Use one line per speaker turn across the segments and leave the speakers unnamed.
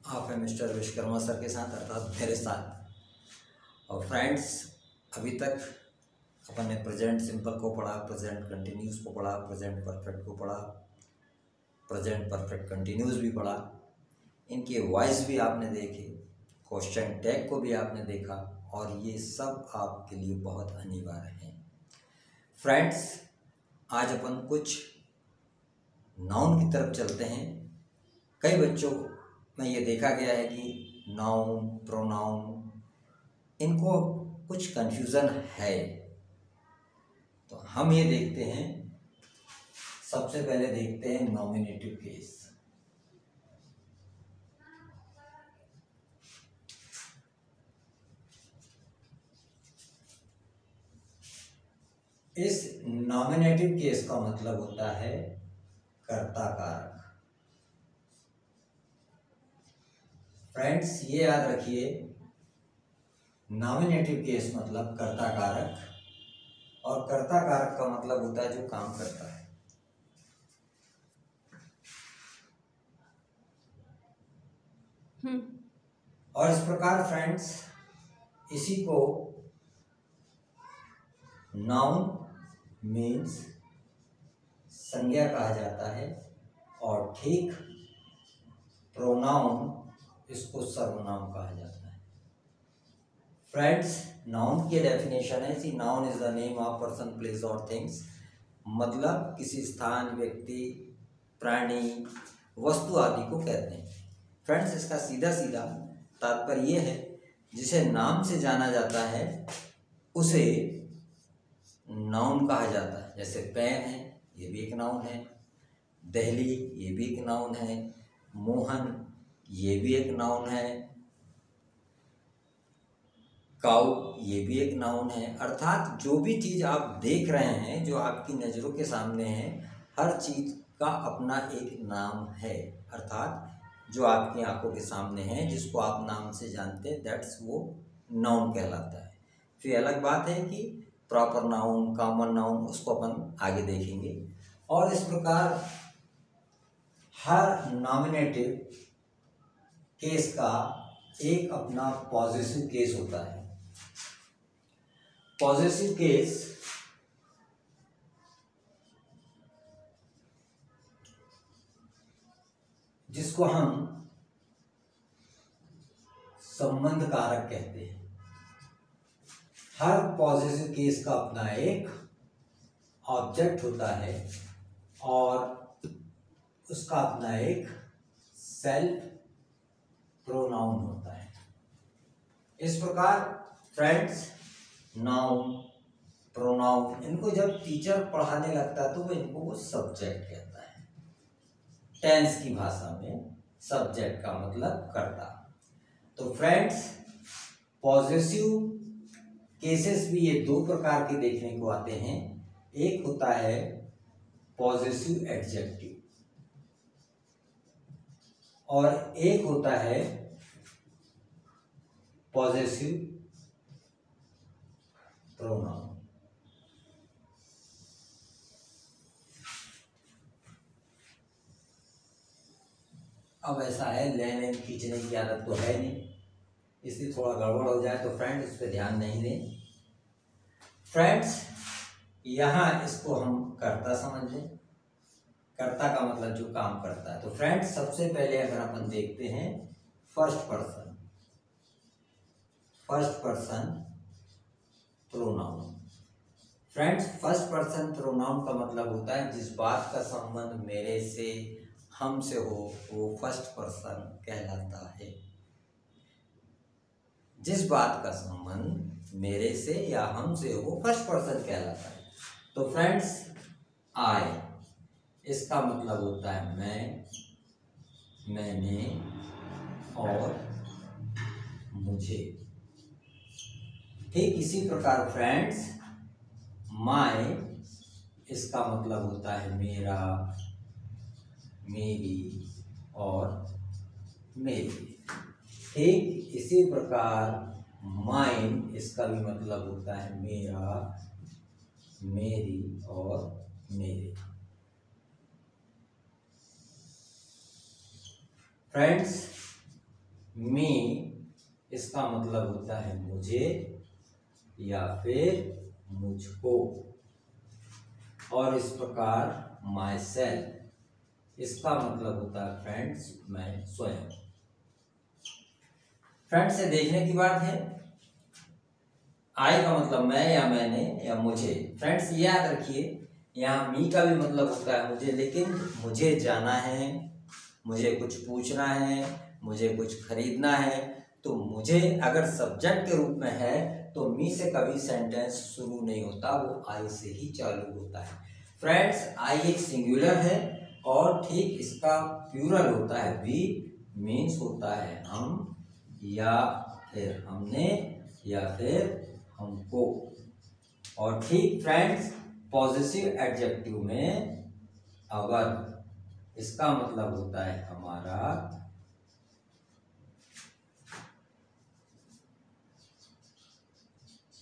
आप है mister Vishwakarma sir के साथ अर्थात मेरे साथ। और फ्रेंड्स, अभी तक अपन ने प्रेजेंट सिंपल को पढ़ा, प्रेजेंट कंटिन्यूस को पढ़ा, प्रेजेंट परफेक्ट को पढ़ा, प्रेजेंट परफेक्ट कंटिन्यूस भी पढ़ा। इनके वॉइस भी आपने देखे, क्वेश्चन टैग को भी आपने देखा, और ये सब आपके लिए बहुत अनिवार्य है। फ्रेंड्स, आज अपन कुछ नाउन की तरफ चलते हैं। कई बच्चों में ये देखा गया है कि नाउन, प्रोनाउन, इनको कुछ कंफ्यूजन है। तो हम ये देखते हैं, सबसे पहले देखते हैं नॉमिनेटिव केस। इस नॉमिनेटिव केस का मतलब होता है कर्ता कारक। फ्रेंड्स, ये याद रखिए, नॉमिनेटिव केस मतलब कर्ता कारक, और कर्ता कारक का मतलब होता है जो काम करता है। और इस प्रकार फ्रेंड्स, इसी को नाउन मीन्स संज्ञा कहा जाता है, और ठीक प्रोनाउन इसको सर्वनाम कहा जाता है। फ्रेंड्स, नाउन की डेफिनेशन है कि noun is the name of person, place और थिंग्स। मतलब किसी स्थान, व्यक्ति, प्राणी, वस्तु आदि को कहते हैं। फ्रेंड्स, इसका सीधा सीधा तात्पर्य ये है, जिसे नाम से जाना जाता है उसे नाउन कहा जाता है। जैसे पेन है, ये भी एक नाउन है। दहली, ये भी एक नाउन है। मोहन, ये भी एक नाउन है। काऊ, ये भी एक नाउन है। अर्थात जो भी चीज़ आप देख रहे हैं, जो आपकी नज़रों के सामने है, हर चीज़ का अपना एक नाम है। अर्थात जो आपकी आंखों के सामने है, जिसको आप नाम से जानते हैं, दैट्स वो नाउन कहलाता है। फिर अलग बात है कि प्रॉपर नाउन, कॉमन नाउन, उसको अपन आगे देखेंगे। और इस प्रकार हर नॉमिनेटिव केस का एक अपना पॉजेसिव केस होता है। पॉजेसिव केस जिसको हम संबंध कारक कहते हैं। हर पॉजेसिव केस का अपना एक ऑब्जेक्ट होता है, और उसका अपना एक सेल्फ प्रोनाउन होता है। इस प्रकार फ्रेंड्स, नाउन, प्रोनाउन, इनको जब टीचर पढ़ाने लगता है तो वो सब्जेक्ट कहता है। टेंस की भाषा में सब्जेक्ट का मतलब कर्ता। तो फ्रेंड्स, पॉजेसिव केसेस भी ये दो प्रकार के देखने को आते हैं। एक होता है पॉजेसिव एडजेक्टिव, और एक होता है पॉजेसिव प्रोनाउन। अब ऐसा है, लेन खींचने की आदत तो है नहीं, इसलिए थोड़ा गड़बड़ हो जाए तो फ्रेंड्स इस पर ध्यान नहीं दें। फ्रेंड्स, यहाँ इसको हम कर्ता समझ लें। कर्ता का मतलब जो काम करता है। तो फ्रेंड्स, सबसे पहले अगर अपन देखते हैं first person pronoun. Friends, first person pronoun का मतलब होता है जिस बात का संबंध मेरे से, हमसे हो, वो फर्स्ट पर्सन कहलाता है। जिस बात का संबंध मेरे से या हमसे हो, वो फर्स्ट पर्सन कहलाता है। तो फ्रेंड्स, आई, इसका मतलब होता है मैं, मैंने और मुझे। ठीक इसी प्रकार फ्रेंड्स, माय, इसका मतलब होता है मेरा, मेरी और मेरी। ठीक इसी प्रकार माइन, इसका भी मतलब होता है मेरा, मेरी और मेरे। फ्रेंड्स, मी इसका मतलब होता है मुझे या फिर मुझको, और इस प्रकार माई सेल्फ इसका मतलब होता है फ्रेंड्स मैं स्वयं। फ्रेंड्स से देखने की बात है, आई का मतलब मैं या मैंने या मुझे। फ्रेंड्स ये याद रखिए, यहाँ मी का भी मतलब होता है मुझे, लेकिन मुझे जाना है, मुझे कुछ पूछना है, मुझे कुछ खरीदना है, तो मुझे अगर सब्जेक्ट के रूप में है तो मी से कभी सेंटेंस शुरू नहीं होता, वो आई से ही चालू होता है। फ्रेंड्स आई एक सिंगुलर है और ठीक इसका प्लूरल होता है वी, मीन्स होता है हम या फिर हमने या फिर हमको। और ठीक फ्रेंड्स पॉजिटिव एडजेक्टिव में अवर इसका मतलब होता है हमारा,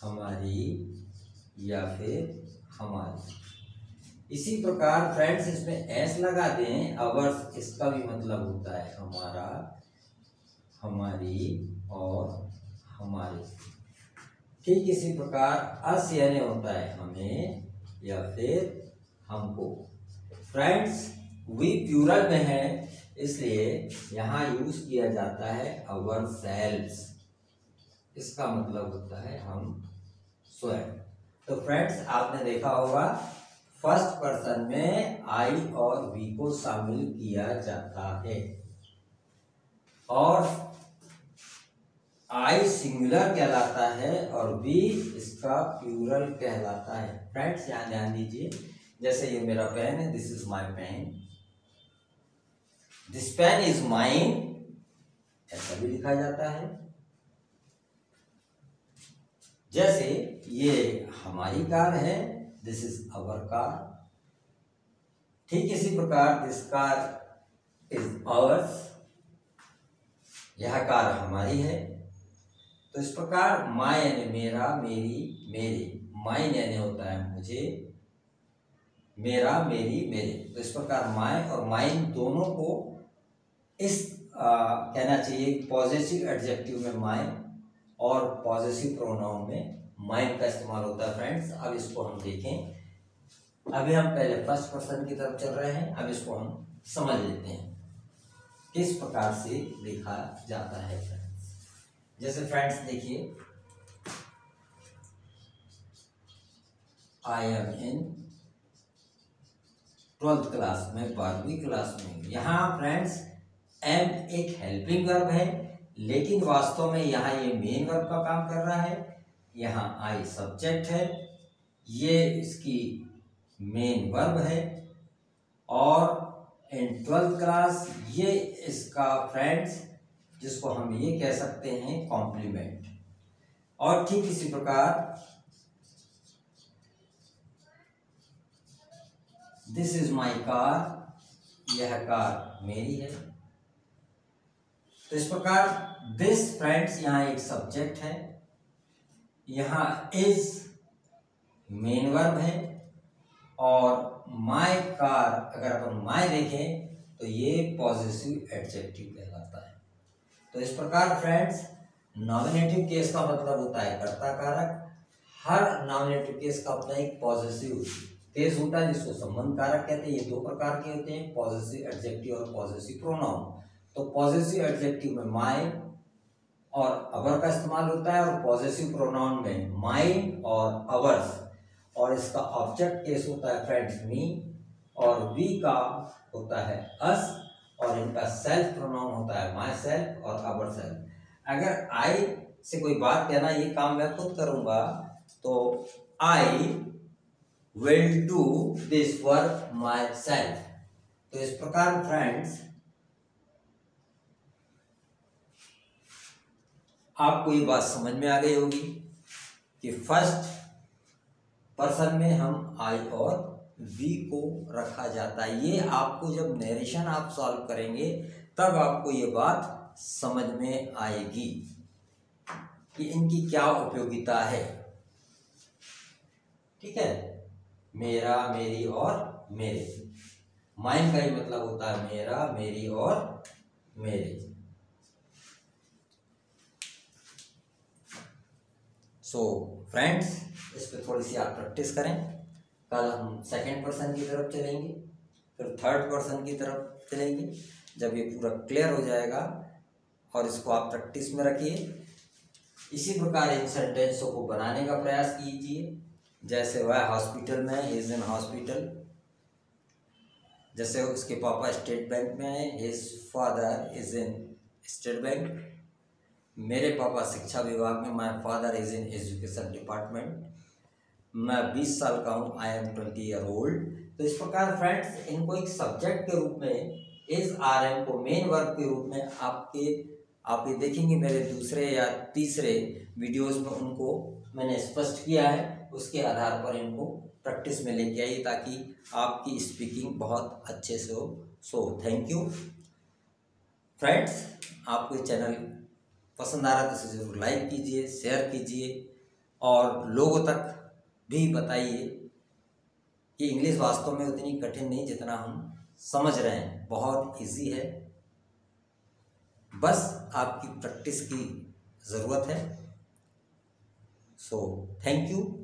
हमारी या फिर हमारी। इसी प्रकार फ्रेंड्स इसमें एस लगा दें, अवर्स इसका भी मतलब होता है हमारा, हमारी और हमारे। ठीक इसी प्रकार अस यानी होता है हमें या फिर हमको। फ्रेंड्स वी प्लूरल में है इसलिए यहाँ यूज किया जाता है अवर सेल्व्स, इसका मतलब होता है हम स्वयं। तो फ्रेंड्स आपने देखा होगा फर्स्ट पर्सन में आई और वी को शामिल किया जाता है, और आई सिंगुलर कहलाता है और वी इसका प्लूरल कहलाता है। फ्रेंड्स यहाँ ध्यान दीजिए, जैसे ये मेरा पेन है, this is my pen, this pen is mine, ऐसा भी लिखा जाता है। जैसे ये हमारी कार है, दिस इज अवर कार। ठीक इसी प्रकार दिस कार इज अवर्स, यह कार हमारी है। तो इस प्रकार माय यानी मेरा, मेरी, मेरे, माइन यानी होता है मुझे, मेरा, मेरी, मेरे। तो इस प्रकार माय और माइन दोनों को इस कहना चाहिए पॉजिटिव एडजेक्टिव में माय और पॉजिटिव प्रोनाउन में माइन का इस्तेमाल होता है। फ्रेंड्स अब इसको हम देखें, अभी हम पहले फर्स्ट पर्सन की तरफ चल रहे हैं, अब इसको हम समझ लेते हैं किस प्रकार से लिखा जाता है। जैसे फ्रेंड्स देखिए, I am in 12th class में, 12वीं क्लास में। यहाँ फ्रेंड्स एम एक हेल्पिंग वर्ब है, लेकिन वास्तव में यहाँ ये मेन वर्ब का काम कर रहा है। यहाँ आई सब्जेक्ट है, ये इसकी मेन वर्ब है, और इन 12th क्लास ये इसका फ्रेंड्स जिसको हम ये कह सकते हैं कॉम्प्लीमेंट। और ठीक इसी प्रकार दिस इज माई कार, यह कार मेरी है। तो इस प्रकार दिस फ्रेंड्स यहाँ एक सब्जेक्ट है, यहाँ इज मेन वर्ब है, और माई कार अगर अपन माई देखें तो ये पॉजिटिव एडजेक्टिव कहलाता है। तो इस प्रकार फ्रेंड्स नॉमिनेटिव केस का मतलब होता है कर्ता कारक। हर नॉमिनेटिव केस का अपना एक पॉजिटिव केस होता है जिसको संबंध कारक कहते हैं। ये दो प्रकार के होते हैं, पॉजिटिव एडजेक्टिव और पॉजिटिव प्रोनाउन। तो पॉजिटिव एडजेक्टिव में माई और अवर का इस्तेमाल होता है, और पॉजिटिव प्रोनाउन में माइन और अवर्स, और इसका ऑब्जेक्ट केस होता है फ्रेंड्स मी, और वी का होता है अस, और इनका सेल्फ प्रोनाउन होता है माई सेल्फ और अवर सेल्फ। अगर आई से कोई बात कहना ये काम मैं खुद करूंगा तो I will do this work my self. तो इस प्रकार फ्रेंड्स आपको ये बात समझ में आ गई होगी कि फर्स्ट पर्सन में हम आई और वी को रखा जाता है। ये आपको जब नरेशन आप सॉल्व करेंगे तब आपको ये बात समझ में आएगी कि इनकी क्या उपयोगिता है। ठीक है, मेरा, मेरी और मेरे। माइन का ही मतलब होता है मेरा, मेरी और मेरे। सो फ्रेंड्स, इस पर थोड़ी सी आप प्रैक्टिस करें। कल हम सेकंड पर्सन की तरफ चलेंगे, फिर थर्ड पर्सन की तरफ चलेंगे। जब ये पूरा क्लियर हो जाएगा और इसको आप प्रैक्टिस में रखिए, इसी प्रकार इन सेंटेंसों को बनाने का प्रयास कीजिए। जैसे वह हॉस्पिटल में है, इज इन हॉस्पिटल। जैसे उसके पापा स्टेट बैंक में है, his father is in state bank. मेरे पापा शिक्षा विभाग में, my father is in education department. मैं 20 साल का हूँ, आई एम 20 ईयर ओल्ड। तो इस प्रकार फ्रेंड्स, इनको एक सब्जेक्ट के रूप में, इज आर एम को मेन वर्ब के रूप में आप ये देखेंगे मेरे दूसरे या तीसरे वीडियोस में, उनको मैंने स्पष्ट किया है। उसके आधार पर इनको प्रैक्टिस में लेके आइए ताकि आपकी स्पीकिंग बहुत अच्छे से हो। So thank you friends. आपको ये चैनल पसंद आ रहा है तो इसे ज़रूर लाइक कीजिए, शेयर कीजिए और लोगों तक भी बताइए कि इंग्लिश वास्तव में उतनी कठिन नहीं जितना हम समझ रहे हैं, बहुत इजी है। बस आपकी प्रैक्टिस की ज़रूरत है। So thank you.